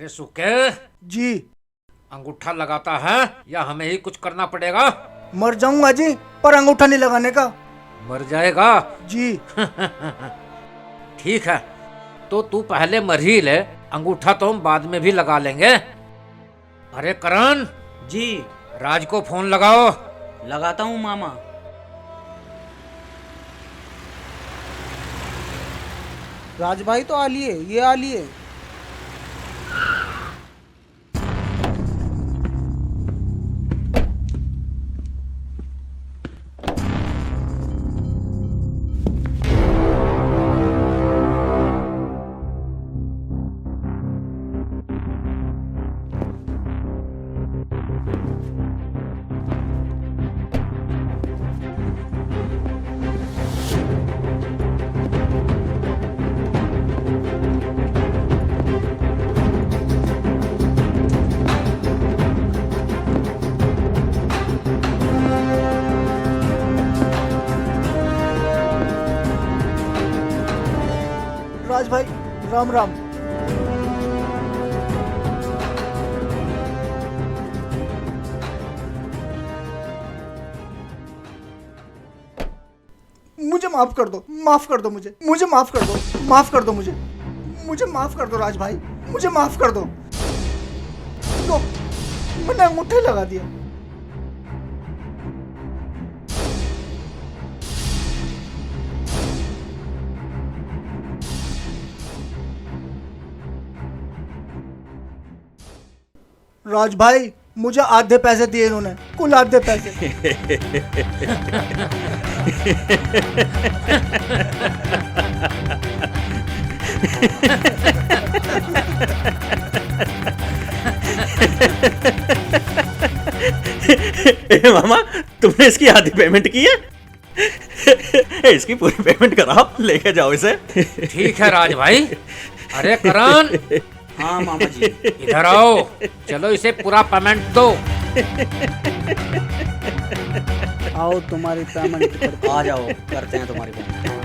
अरे सुके, जी। अंगूठा लगाता है या हमें ही कुछ करना पड़ेगा? मर जाऊंगा जी, पर अंगूठा नहीं लगाने का। मर जाएगा? जी। ठीक है, तो तू पहले मर ही ले, अंगूठा तो हम बाद में भी लगा लेंगे। अरे करण जी। राज को फोन लगाओ। लगाता हूँ मामा। राज भाई तो आ लिए, ये आ लिए। राज भाई राम राम। मुझे माफ कर दो, माफ कर दो मुझे माफ कर दो, माफ कर दो मुझे माफ कर दो राज भाई, मुझे माफ कर दो। लो, मैंने अंगूठे लगा दिया। राज भाई मुझे आधे पैसे दिए इन्होंने, कुल आधे पैसे। ए मामा, तुमने इसकी आधी पेमेंट की है? इसकी पूरी पेमेंट कराओ, लेके जाओ इसे। ठीक है राज भाई। अरे करण, हाँ मामा जी। इधर आओ, चलो इसे पूरा पेमेंट दो। आओ तुम्हारी पेमेंट कर। आ जाओ, करते हैं तुम्हारी पेमेंट।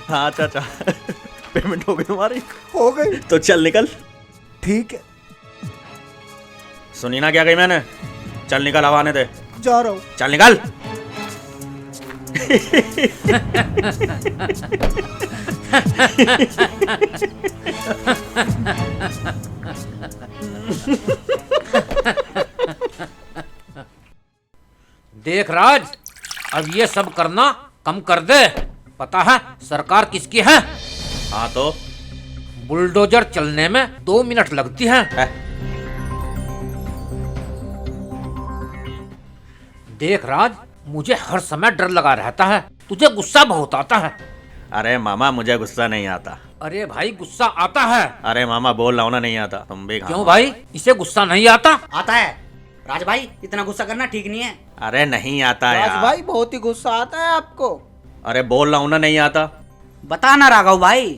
हाँ चाचा, पेमेंट हो गई तुम्हारी? हो गई। तो चल निकल। ठीक है, सुनी ना क्या कही मैंने? चल निकल, अब आने दे। जा रहा हूँ। चल निकल। देख राज, अब ये सब करना कम कर दे। पता है सरकार किसकी है? हाँ तो बुलडोजर चलने में 2 मिनट लगती है। देख राज, मुझे हर समय डर लगा रहता है, तुझे गुस्सा बहुत आता है। अरे मामा, मुझे गुस्सा नहीं आता। अरे भाई गुस्सा आता है। अरे मामा, बोल रहा हूं ना, नहीं आता। तुम भी क्यों भाई, इसे गुस्सा नहीं आता? आता है। राज भाई, इतना गुस्सा करना ठीक नहीं है। अरे नहीं आता राज यार। भाई बहुत ही गुस्सा आता है आपको। अरे बोल रहा हूं ना, नहीं आता। बता ना राघव भाई।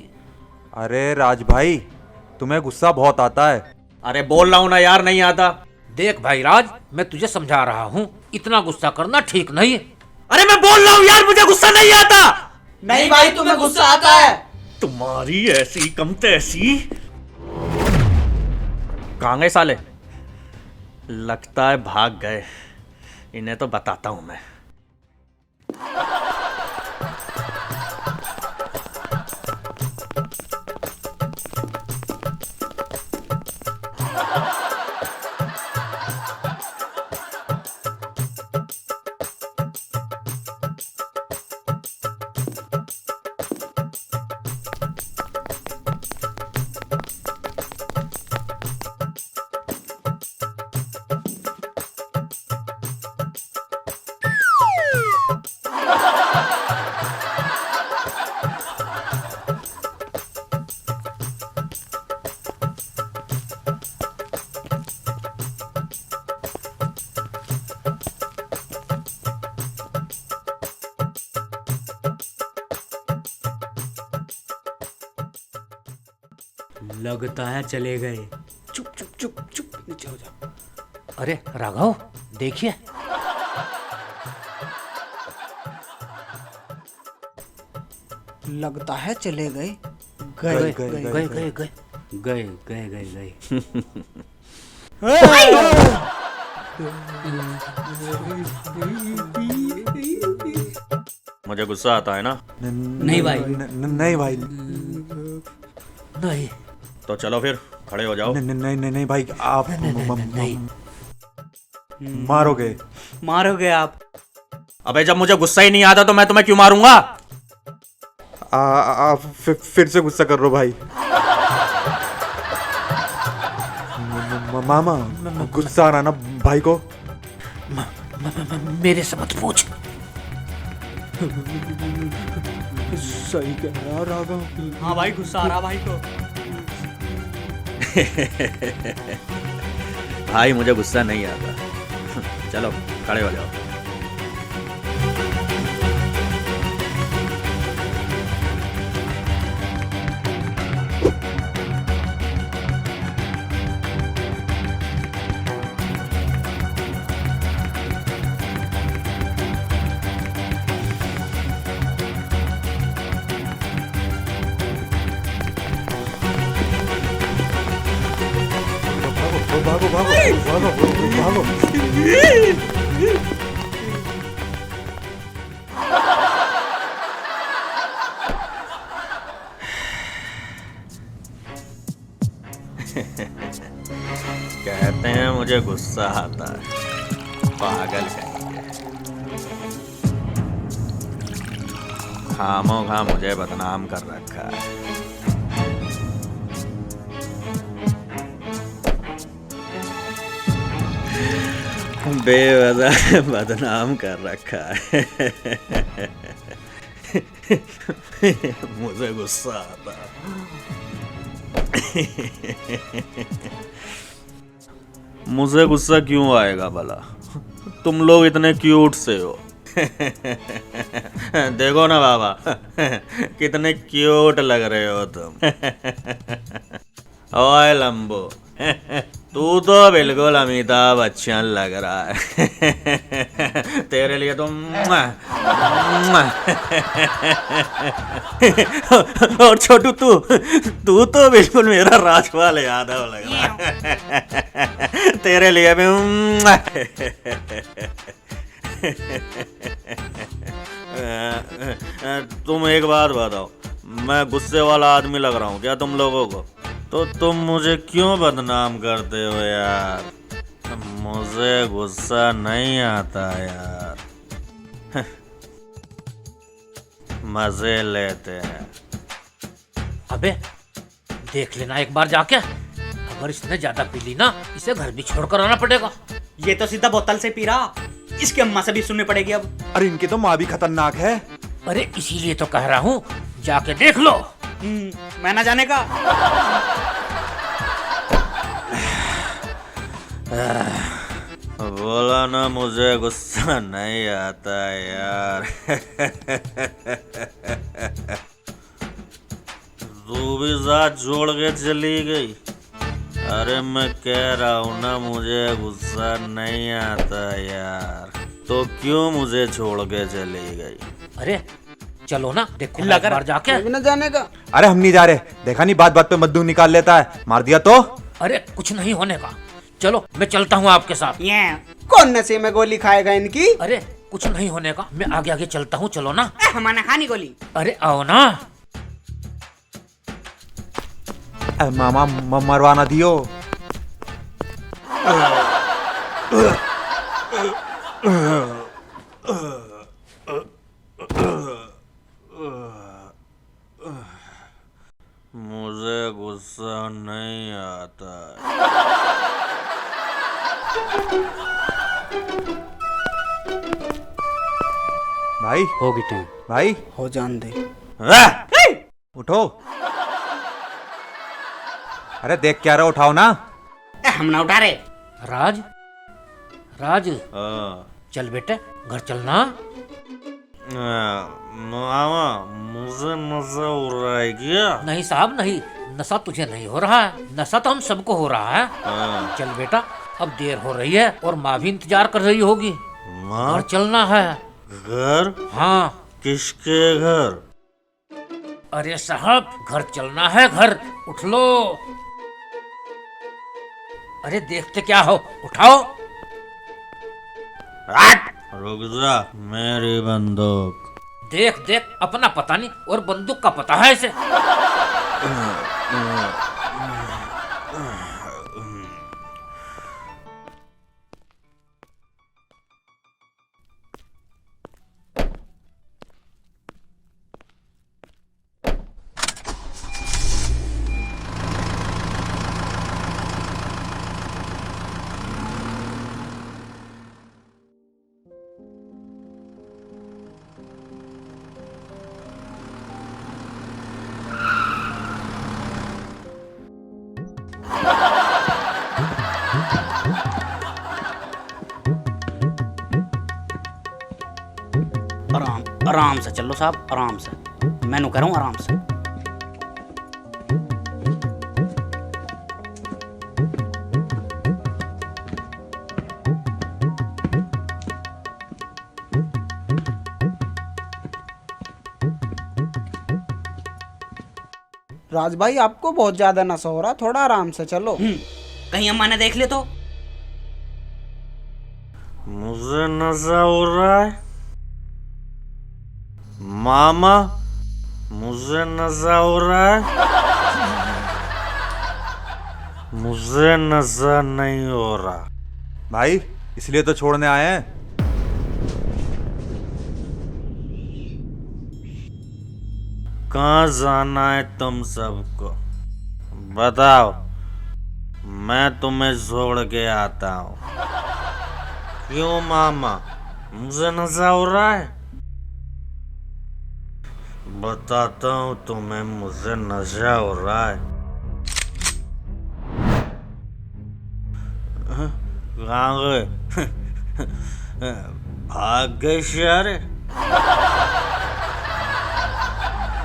अरे राज भाई, तुम्हें गुस्सा बहुत आता है। अरे बोल रहा हूं ना यार, नहीं आता। देख भाई राज, मैं तुझे समझा रहा हूँ, इतना गुस्सा करना ठीक नहीं। अरे मैं बोल रहा हूं यार, मुझे गुस्सा नहीं आता। नहीं भाई, तुम्हें गुस्सा आता है। तुम्हारी ऐसी कम तैसी। कहाँ गए साले? लगता है भाग गए। इन्हें तो बताता हूं मैं। लगता है चले गए। चुप चुप चुप चुप, नीचे हो जा। अरे राघव देखिए, लगता है चले गए। गए गए गए गए गए। गए गए गए गए। मुझे गुस्सा आता है ना, नहीं भाई। नहीं भाई, नहीं तो चलो फिर खड़े हो जाओ। नहीं भाई, आप मारोगे। मारोगे आप? अबे जब मुझे गुस्सा ही नहीं आता तो मैं तुम्हें क्यों मारूंगा? आप फिर से गुस्सा कर रहे हो भाई। मामा, गुस्सा आ रहा ना भाई को। मेरे से मत पूछ। सही कह रहा राघव। हाँ भाई, गुस्सा आ रहा भाई को। भाई मुझे गुस्सा नहीं आता। चलो खड़े हो जाओ। भागो भागो भागो भागो। कहते हैं मुझे गुस्सा आता है, पागल कहेंगे। खामोखा मुझे बदनाम कर रखा है। बेवजह बदनाम कर रखा है। मुझे गुस्सा आता है। मुझे गुस्सा क्यों आएगा भला? तुम लोग इतने क्यूट से हो। देखो ना बाबा, कितने क्यूट लग रहे हो तुम। ओए लंबो, तू तो बिल्कुल अमिताभ बच्चन लग रहा है। तेरे लिए तुम और छोटू तू तो बिल्कुल मेरा राजपाल यादव लग रहा है। तेरे लिए भी तुम एक बात बताओ, मैं गुस्से वाला आदमी लग रहा हूँ क्या तुम लोगों को? तो तुम मुझे क्यों बदनाम करते हो यार? मुझे गुस्सा नहीं आता यार। मजे लेते हैं। अबे देख लेना एक बार जाके, अगर इसने ज्यादा पी ली ना, इसे घर भी छोड़कर आना पड़ेगा। ये तो सीधा बोतल से पी रहा, इसकी अम्मा से भी सुननी पड़ेगी अब। अरे इनकी तो माँ भी खतरनाक है। अरे इसीलिए तो कह रहा हूँ, जाके देख लो। मैं ना जाने का। बोला ना मुझे गुस्सा नहीं आता यार। तू भी साथ छोड़ के चली गई। अरे मैं कह रहा हूँ ना, मुझे गुस्सा नहीं आता यार, तो क्यों मुझे छोड़ के चली गई? अरे चलो ना, देखो एक बार जाके। न जाने का। अरे हम नहीं जा रहे, देखा नहीं बात बात पे मद्दू निकाल लेता है, मार दिया तो। अरे कुछ नहीं होने का, चलो मैं चलता हूँ आपके साथ। ये कौन नशे में गोली खाएगा इनकी? अरे कुछ नहीं होने का, मैं आगे आगे चलता हूँ, चलो ना। हमारा खानी गोली। अरे आओ ना। मामा मरवाना दियो। मुझे गुस्सा नहीं आता। भाई होगी टाइम। भाई हो जान दे। उठो। अरे देख क्या रहा, उठाओ ना। हम ना उठा रहे। राज, राज हाँ। चल बेटे, घर चलना। मामा मुझे मजा हो रहा है क्या? नहीं साहब नहीं, नशा तुझे नहीं हो रहा है, नशा तो हम सबको हो रहा है। हाँ। चल बेटा, अब देर हो रही है और माँ भी इंतजार कर रही होगी। माँ, घर चलना है। घर? हाँ। किसके घर? अरे साहब, घर चलना है, घर। उठ लो। अरे देखते क्या हो, उठाओ। रुक जा, मेरी बंदूक। देख देख, अपना पता नहीं और बंदूक का पता है इसे। आराम आराम से चलो साहब, आराम से। मैं कह रहा हूँ आराम से। राज भाई आपको बहुत ज्यादा नशा हो रहा, थोड़ा आराम से चलो। कहीं अम्मा ने देख ले तो। मुझे नशा हो रहा है? मामा, मुझे नशा हो रहा है? मुझे नशा नहीं हो रहा। भाई इसलिए तो छोड़ने आए हैं। कहाँ जाना है तुम सबको? बताओ, मैं तुम्हें छोड़ के आता हूँ। क्यों मामा, मुझे नशा हो रहा है? बताता हूँ तुम्हें, मुझे नशा हो रहा है। कहाँ गए? भाग गए सारे।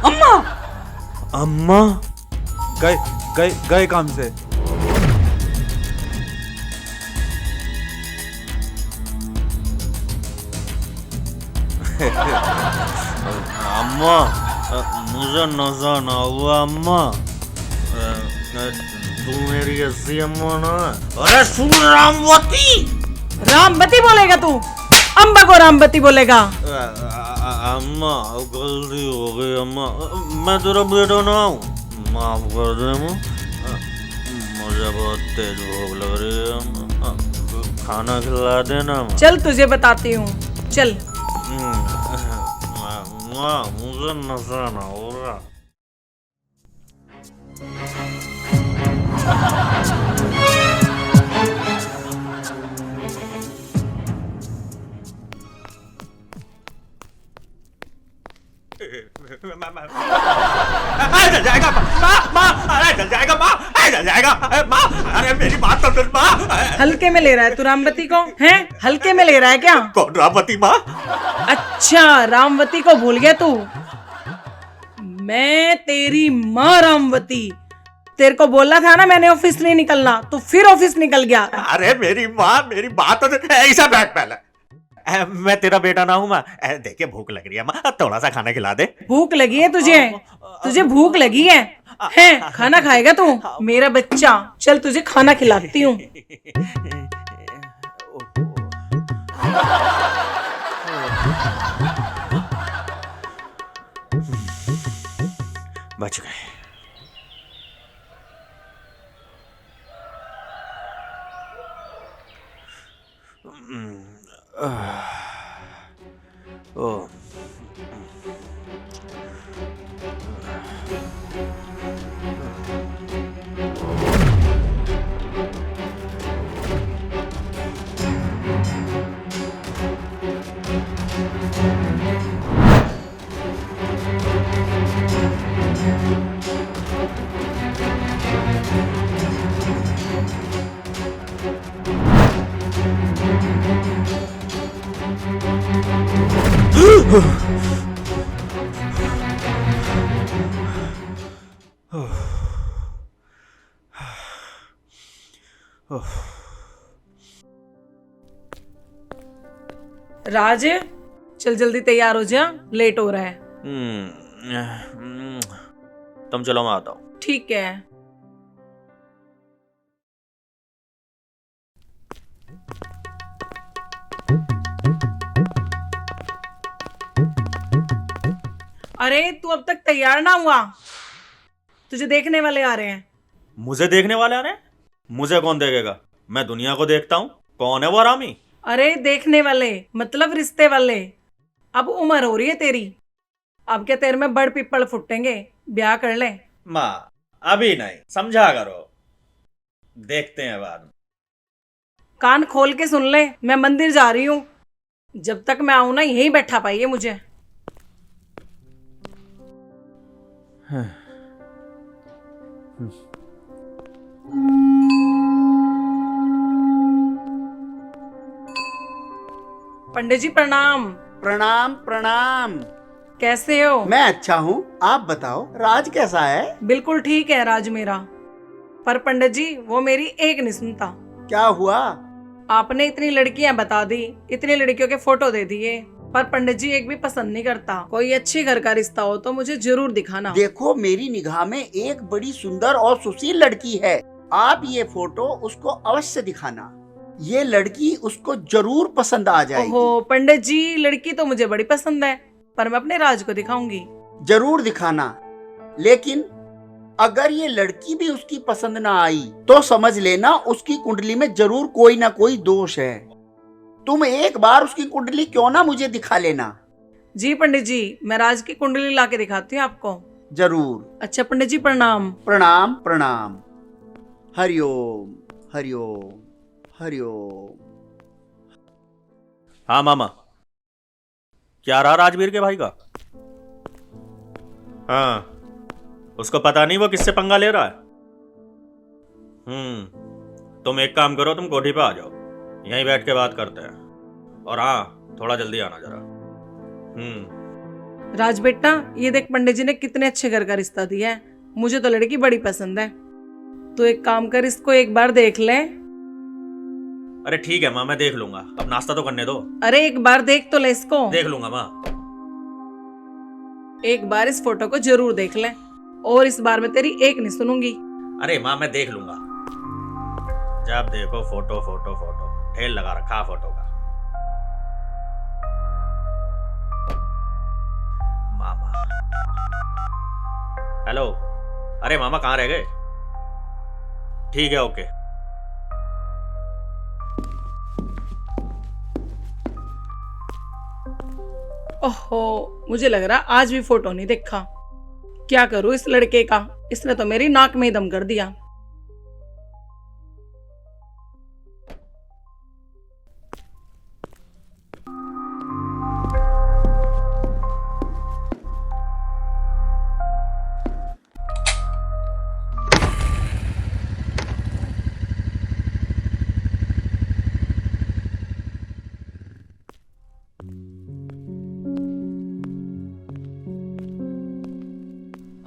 अम्मा! अम्मा? गए गए गए काम से। अम्मा, मुझे नशा ना हुआ अम्मा। तू मेरी ऐसी अम्मा ना है। अरे सुन रामवती! रामवती बोलेगा तू? अम्बा को रामवती बोलेगा? अम्मा गलती हो गई अम्मा, मैं तेरा बेटा ना हूँ, माफ कर दे अम्मा। मुझे बहुत तेज भूख लग रही है अम्मा, खाना खिला देना अम्मा। चल तुझे बताती हूँ, चल। अम्मा, मुझे नशा ना हो रहा। जल जाएगा माँ, अरे जल जाएगा माँ, जल जाएगा माँ, अरे मेरी बात तो सुन माँ। हल्के में ले रहा है तू रामवती को? हैं? हल्के में ले रहा है क्या? कौन रामवती माँ? अच्छा, रामवती को भूल गया तू? मैं तेरी माँ रामवती। तेरे को बोला था ना मैंने ऑफिस नहीं निकलना, तो फिर ऑफिस निकल गया। अरे मेरी माँ, मेरी बात तो ऐसा बैठ पहले। मैं तेरा बेटा ना हूँ माँ। देखिए भूख लग रही है माँ, थोड़ा सा खाना खिला दे। भूख लगी है तुझे? तुझे भूख लगी है? हैं? खाना खाएगा तू मेरा बच्चा? चल तुझे खाना खिलाती हूँ। बच गए। ओह, राज, चल जल्दी तैयार हो जा, लेट हो रहा है। तुम चलो, मैं आता हूँ। ठीक है। अरे तू अब तक तैयार ना हुआ? तुझे देखने वाले आ रहे हैं। मुझे देखने वाले आ रहे हैं? मुझे कौन देखेगा? मैं दुनिया को देखता हूँ। कौन है वो हरामी? अरे देखने वाले मतलब रिश्ते वाले। अब उम्र हो रही है तेरी, अब क्या तेरे में बड़ पिपड़ फुटेंगे, ब्याह कर ले। माँ, अभी नहीं, समझा करो, देखते हैं बाद में। कान खोल के सुन ले, मैं मंदिर जा रही हूँ। जब तक मैं आऊं ना, यहीं बैठा पाइए मुझे। पंडित जी प्रणाम। प्रणाम प्रणाम। कैसे हो? मैं अच्छा हूँ, आप बताओ राज कैसा है? बिल्कुल ठीक है राज मेरा। पर पंडित जी वो मेरी एक नहीं सुनता। क्या हुआ? आपने इतनी लड़कियां बता दी, इतनी लड़कियों के फोटो दे दिए, पर पंडित जी एक भी पसंद नहीं करता। कोई अच्छी घर का रिश्ता हो तो मुझे जरूर दिखाना। देखो मेरी निगाह में एक बड़ी सुंदर और सुशील लड़की है, आप ये फोटो उसको अवश्य दिखाना। ये लड़की उसको जरूर पसंद आ जाएगी। ओहो पंडित जी, लड़की तो मुझे बड़ी पसंद है, पर मैं अपने राज को दिखाऊंगी। जरूर दिखाना, लेकिन अगर ये लड़की भी उसकी पसंद ना आई तो समझ लेना उसकी कुंडली में जरूर कोई ना कोई दोष है। तुम एक बार उसकी कुंडली क्यों ना मुझे दिखा लेना। जी पंडित जी, मैं राज की कुंडली ला के दिखाती हूँ आपको। जरूर। अच्छा पंडित जी प्रणाम। प्रणाम प्रणाम। हरिओम हरिओम हरिओम। हाँ मामा, क्या रहा राजवीर के भाई का? हाँ, उसको पता नहीं वो किससे पंगा ले रहा है। तुम एक काम करो, तुम कोठी पे आ जाओ, यहीं बैठ के बात करते हैं। और हाँ, थोड़ा जल्दी आना जरा। राज बेटा, ये देख पंडित जी ने कितने अच्छे घर का रिश्ता दिया है। मुझे तो लड़की बड़ी पसंद है। तो एक काम कर, इसको एक बार देख ले। अरे ठीक है माँ, मैं देख लूंगा, अब नाश्ता तो करने दो। अरे एक बार देख तो ले इसको। देख लूंगा माँ। एक बार इस फोटो को जरूर देख ले, और इस बार मैं तेरी एक नहीं सुनूंगी। अरे माँ मैं देख लूंगा। जब देखो फोटो फोटो फोटो, ढेर लगा रखा फोटो का। मामा, हेलो। अरे मामा कहाँ रह गए? ठीक है, ओके। ओहो, मुझे लग रहा आज भी फोटो नहीं देखा। क्या करूं इस लड़के का, इसने तो मेरी नाक में ही दम कर दिया।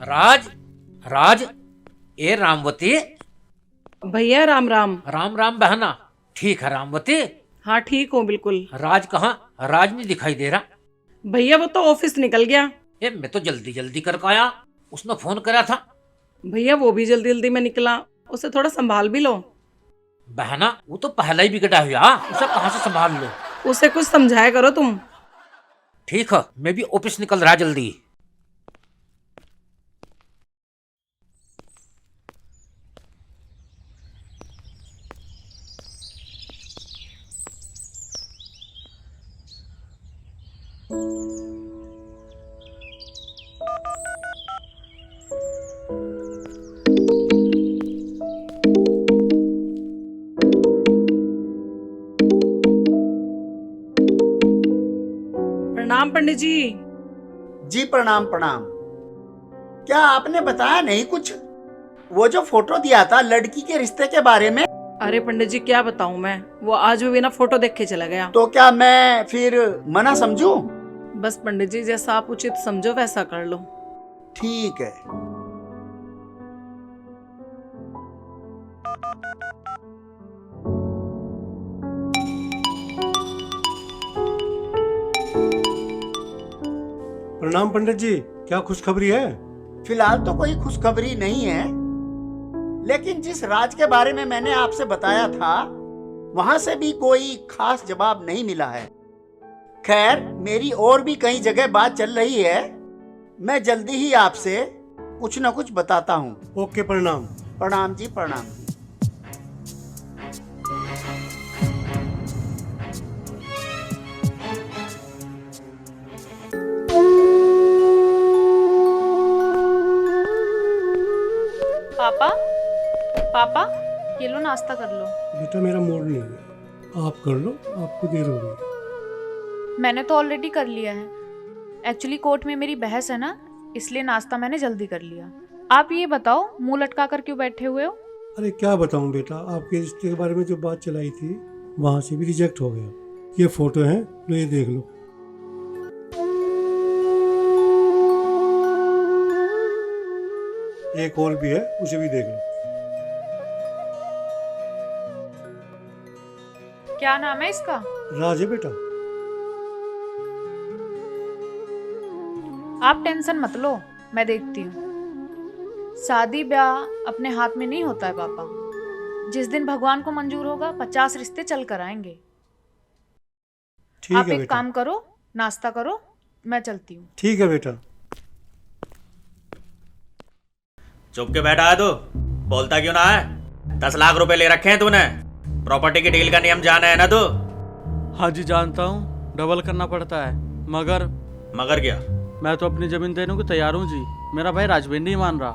राज, राज, ए रामवती। भैया राम राम। राम राम बहना। ठीक है रामवती? हाँ ठीक हूँ बिल्कुल। राज कहाँ? राज नहीं दिखाई दे रहा। भैया वो तो ऑफिस निकल गया। मैं तो जल्दी जल्दी करके आया, उसने फोन करा था। भैया वो भी जल्दी जल्दी में निकला, उसे थोड़ा संभाल भी लो। बहना वो तो पहला ही बिगड़ा हुआ, उसे कहाँ से संभाल लो? उसे कुछ समझाया करो तुम। ठीक है, मैं भी ऑफिस निकल रहा जल्दी। प्रणाम पंडित जी। जी प्रणाम प्रणाम। क्या आपने बताया नहीं कुछ? वो जो फोटो दिया था लड़की के रिश्ते के बारे में। अरे पंडित जी क्या बताऊं मैं, वो आज भी बिना फोटो देखे चला गया। तो क्या मैं फिर मना समझूं? बस पंडित जी जैसा आप उचित समझो वैसा कर लो। ठीक है। प्रणाम पंडित जी, क्या खुशखबरी है? फिलहाल तो कोई खुशखबरी नहीं है, लेकिन जिस राज के बारे में मैंने आपसे बताया था वहां से भी कोई खास जवाब नहीं मिला है। खैर, मेरी और भी कई जगह बात चल रही है, मैं जल्दी ही आपसे कुछ न कुछ बताता हूँ। ओके, प्रणाम। प्रणाम जी, प्रणाम। पापा, पापा, ये लो नाश्ता कर लो। बेटा मेरा मूड नहीं है, आप कर लो, आपको देर हो रही है। मैंने तो ऑलरेडी कर लिया है। एक्चुअली कोर्ट में मेरी बहस है ना, इसलिए नाश्ता मैंने जल्दी कर लिया। आप ये बताओ, मुंह लटका कर क्यों बैठे हुए हो? अरे क्या बताऊं बेटा, आपके रिश्ते के बारे में जो बात चलाई थी वहां से भी रिजेक्ट हो गया। ये फोटो है, लो ये देख लो। एक और भी है, उसे भी देख लो। क्या नाम है इसका? राज है बेटा। आप टेंशन मत लो, मैं देखती हूँ। शादी ब्याह अपने हाथ में नहीं होता है पापा। जिस दिन भगवान को मंजूर होगा 50 रिश्ते चल कर आएंगे। ठीक आप है एक बेटा। काम करो, नाश्ता करो, मैं चलती हूँ। ठीक है बेटा। चुप के बैठा है तू, बोलता क्यों ना है? 10 लाख रुपए ले रखे हैं तूने, प्रॉपर्टी की डील का नियम जाना है ना तू? हाँ जी जानता हूँ, डबल करना पड़ता है, मगर क्या? मैं तो अपनी जमीन देने को तैयार हूँ जी। मेरा भाई राजवीर नहीं मान रहा।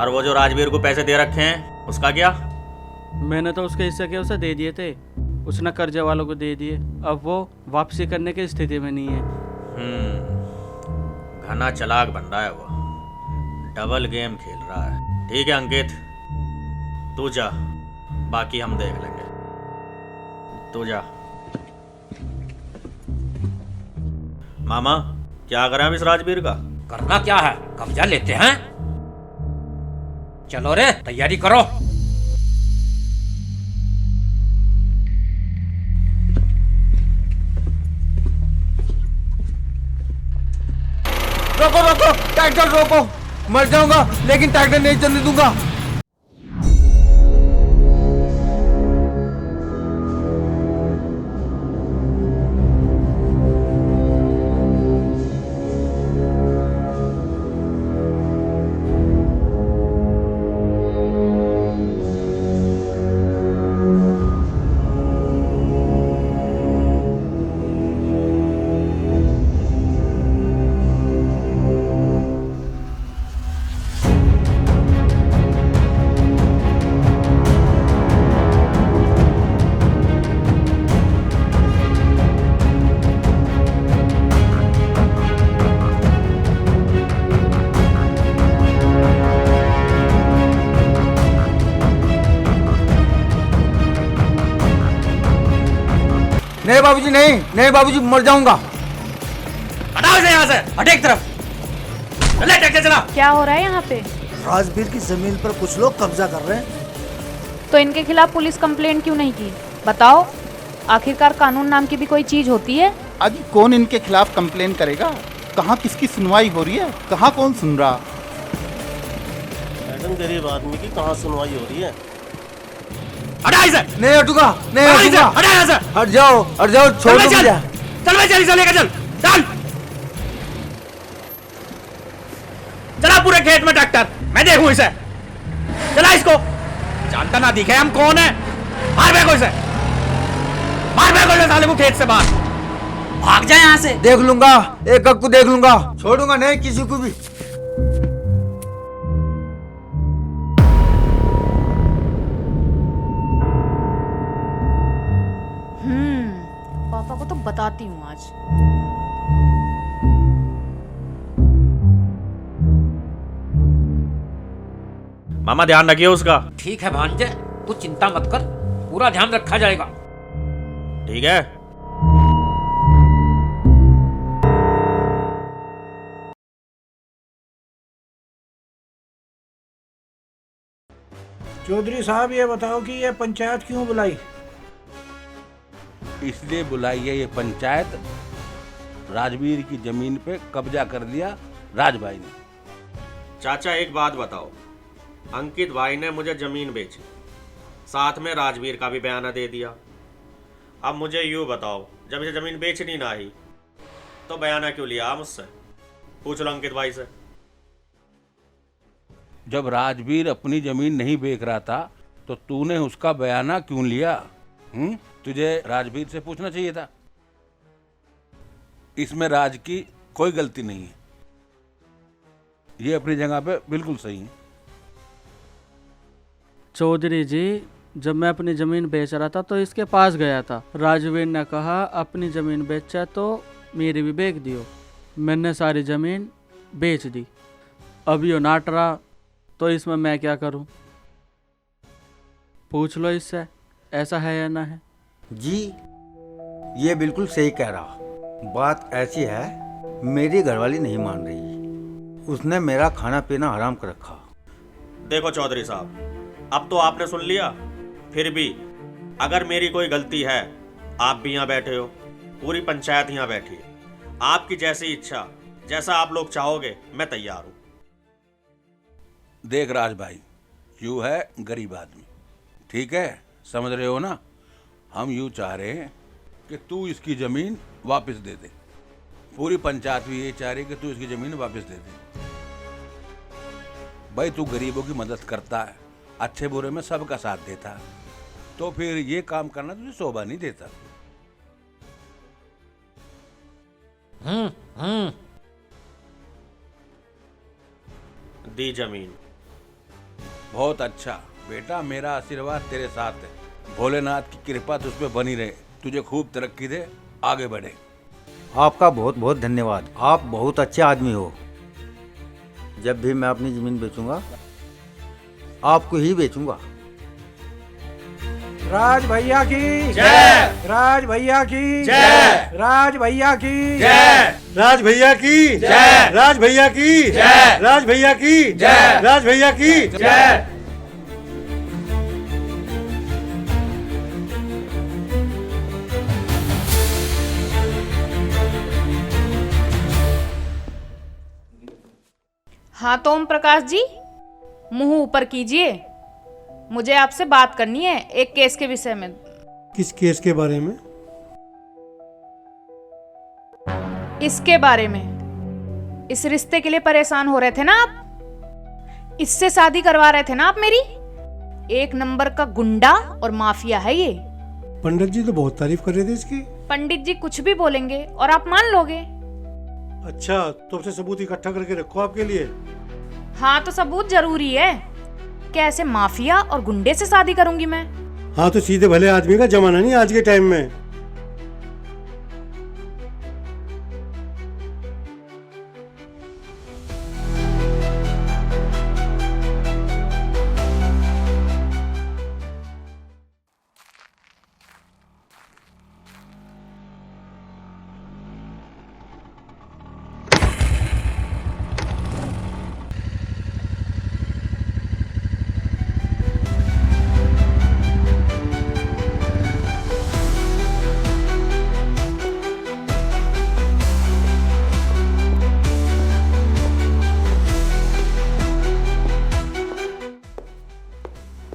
और वो जो राजवीर को पैसे दे रखे हैं उसका क्या? मैंने तो उसके हिस्से के उसे दे दिए थे, उसने कर्जे वालों को दे दिए। अब वो वापसी करने की स्थिति में नहीं है। घना चालाक बन रहा है वो, डबल गेम खेल रहा है। ठीक है अंकित, तू जा, बाकी हम देख लेंगे। तू जा। मामा, क्या करें हम इस राजवीर का? करना क्या है, कब्जा लेते हैं। चलो रे, तैयारी करो। रोको रोको, ट्रैक्टर रोको। मर जाऊंगा लेकिन ट्रैक्टर नहीं चलने दूंगा। नहीं बाबूजी, नहीं नहीं बाबूजी, मर जाऊंगा। हटाओ इसे यहाँ से, हटे एक तरफ। चले ट्रैक्टर चला। क्या हो रहा है यहाँ पे? राजवीर की जमीन पर कुछ लोग कब्जा कर रहे हैं। तो इनके खिलाफ पुलिस कंप्लेंट क्यों नहीं की? बताओ, आखिरकार कानून नाम की भी कोई चीज होती है? आज कौन इनके खिलाफ कंप्लेन करेगा? कहाँ किसकी सुनवाई हो रही है? कहाँ कौन सुन रहा? मैडम, गरीब आदमी की कहाँ सुनवाई हो रही है? हटा इसे। नहीं हटूंगा, नहीं हटूंगा। हटा यहाँ से। हट जाओ, छोड़ दो मुझे। चल भाई, चल लेकर चल चल। चला पूरे खेत में ट्रैक्टर, मैं देखूं इसे। चला इसको, जानता ना दिखे हम कौन है। मार फेंको इसे, मार फेंको इसे साले को खेत से बाहर। भाग जाए यहाँ से। देख लूंगा, एक को देख लूंगा, छोड़ूंगा नहीं किसी को भी। पापा को तो बताती हूँ आज। मामा ध्यान रखिए उसका। ठीक है भांजे, तू चिंता मत कर, पूरा ध्यान रखा जाएगा। ठीक है। चौधरी साहब, ये बताओ कि ये पंचायत क्यों बुलाई? इसलिए बुलाई है ये पंचायत राजवीर की जमीन पे कब्जा कर लिया राजभाई ने। चाचा एक बात बताओ, अंकित भाई ने मुझे जमीन बेची, साथ में राजवीर का भी बयाना दे दिया। अब मुझे यूँ बताओ, जब इसे जमीन बेचनी ना ही तो बयाना क्यों लिया मुझसे? पूछ लो अंकित भाई से। जब राजवीर अपनी जमीन नहीं बेच रहा था तो तूने उसका बयाना क्यों लिया? तुझे राजवीर से पूछना चाहिए था। इसमें राज की कोई गलती नहीं है, ये अपनी जगह पे बिल्कुल सही है। चौधरी जी, जब मैं अपनी ज़मीन बेच रहा था तो इसके पास गया था। राजवीर ने कहा अपनी ज़मीन बेचा तो मेरी भी बेच दियो। मैंने सारी ज़मीन बेच दी। अब यो नाट रहा तो इसमें मैं क्या करूं? पूछ लो इससे, ऐसा है या ना है? जी ये बिल्कुल सही कह रहा। बात ऐसी है, मेरी घरवाली नहीं मान रही, उसने मेरा खाना पीना हराम कर रखा। देखो चौधरी साहब, अब तो आपने सुन लिया। फिर भी अगर मेरी कोई गलती है, आप भी यहाँ बैठे हो, पूरी पंचायत यहाँ बैठी है, आपकी जैसी इच्छा, जैसा आप लोग चाहोगे मैं तैयार हूँ। देख राज भाई, यूँ है गरीब आदमी, ठीक है, समझ रहे हो ना? हम यूँ चाह रहे हैं कि तू इसकी ज़मीन वापस दे दे। पूरी पंचायत भी ये चाह रही कि तू इसकी ज़मीन वापस दे दे। भाई तू गरीबों की मदद करता है, अच्छे बुरे में सबका साथ देता है, तो फिर ये काम करना तुझे शोभा नहीं देता। दी जमीन। बहुत अच्छा बेटा, मेरा आशीर्वाद तेरे साथ है। भोलेनाथ की कृपा तुझ पे बनी रहे, तुझे खूब तरक्की दे, आगे बढ़े। आपका बहुत बहुत धन्यवाद, आप बहुत अच्छे आदमी हो। जब भी मैं अपनी ज़मीन बेचूंगा आपको ही बेचूंगा। राज भैया की जय। राज भैया की जय। राज भैया की जय। राज भैया की जय। राज भैया की जय। राज भैया की जय। राज भैया की जय। हाँ तो ओम प्रकाश जी, मुंह ऊपर कीजिए, मुझे आपसे बात करनी है एक केस के विषय में। किस केस के बारे में? इसके बारे में। इस रिश्ते के लिए परेशान हो रहे थे ना आप, इससे शादी करवा रहे थे ना आप मेरी। एक नंबर का गुंडा और माफिया है ये। पंडित जी तो बहुत तारीफ कर रहे थे इसकी। पंडित जी कुछ भी बोलेंगे और आप मान लोगे। अच्छा, तो अब से सबूत इकट्ठा करके रखो आपके लिए। हाँ तो सबूत जरूरी है। क्या ऐसे माफिया और गुंडे से शादी करूंगी मैं? हाँ तो सीधे भले आदमी का जमाना नहीं आज के टाइम में।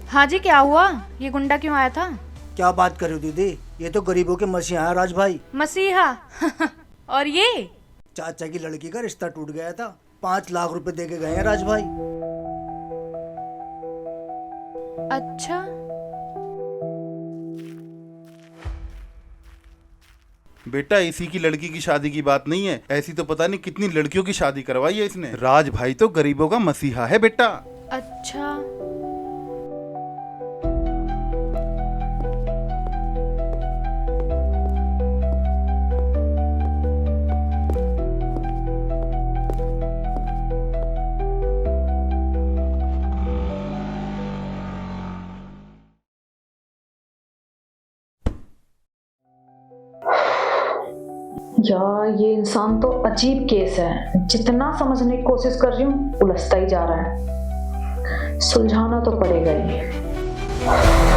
हाँ जी, क्या हुआ? ये गुंडा क्यों आया था? क्या बात कर रही हो दीदी, ये तो गरीबों के मसीहा है राज भाई। मसीहा? और ये चाचा की लड़की का रिश्ता टूट गया था, 5 लाख रुपए दे के गए हैं राज भाई। अच्छा, बेटा इसी की लड़की की शादी की बात नहीं है, ऐसी तो पता नहीं कितनी लड़कियों की शादी करवाई है इसने। राज भाई तो गरीबों का मसीहा है बेटा। अच्छा। यार ये इंसान तो अजीब केस है, जितना समझने की कोशिश कर रही हूँ उलझता ही जा रहा है। सुलझाना तो पड़ेगा ही।